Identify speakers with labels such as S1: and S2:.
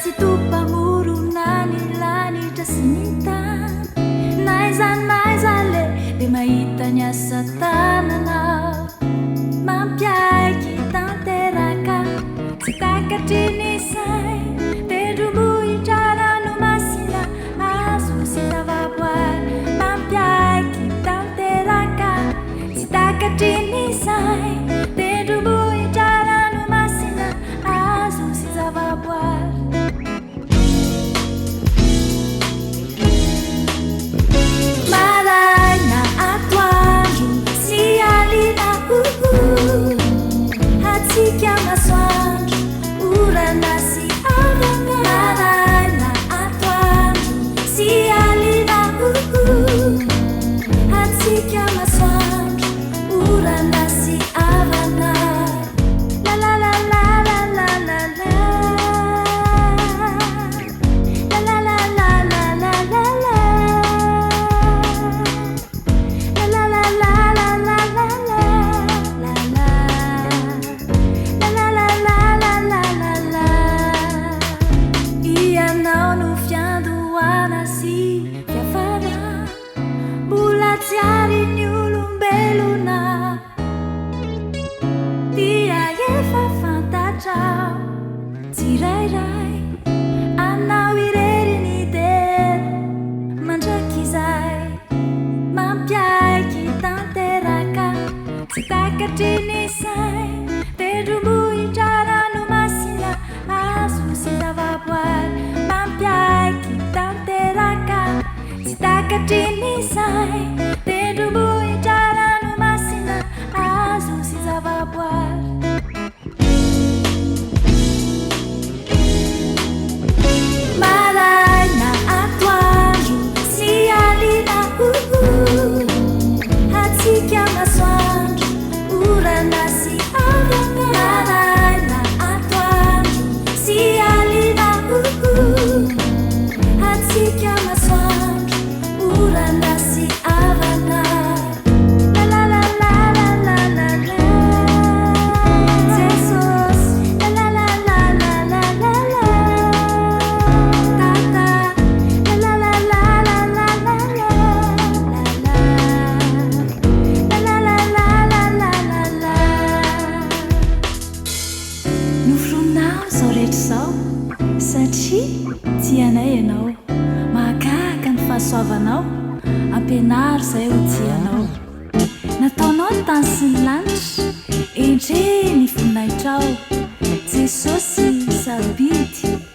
S1: tsy topamorona ny lanitra sy ny tany naiza le de mahita ny asa tananao mampiaiky tanteraka tsy takatry ny say tendrombohitra ranomasina azo sy zavaboary mampiaiky tanteraka tsy takatry ny say tendrombohitra ranomasina azo sy zavaboary maraina atoandro sy alina hatsika masoandro orana sy avana maraina atoandro sy alina hatsika masoandro orana sy avana la la la la la la la la la la la la la la la Tiari olombelona dia efa fantatrao tsirairay anao irery ny telo mandraky izay mampiaiky tanteraka tsy takatry ny say tendrombohitra ranomasina azo sy zavaboary mampiaiky tanteraka tsy takatry ny say tendrombohitra ranomasina azo sy zavaboary maraina atoandro sy alina hatsika masoandro orana sy avana maraina atoandro sy alina hatsika masoandro orana sy avana la la la la la la la la Jesus la la la la la la la tata la la la la la la la la la la la la la la nofronao zao rehetra zao satria tianay ianao mahagaga ny fahasoavanao ampianary zay ho tianao nataonao ny tany sy ny lanitra endre ny voninahitrao Jesosy sabidy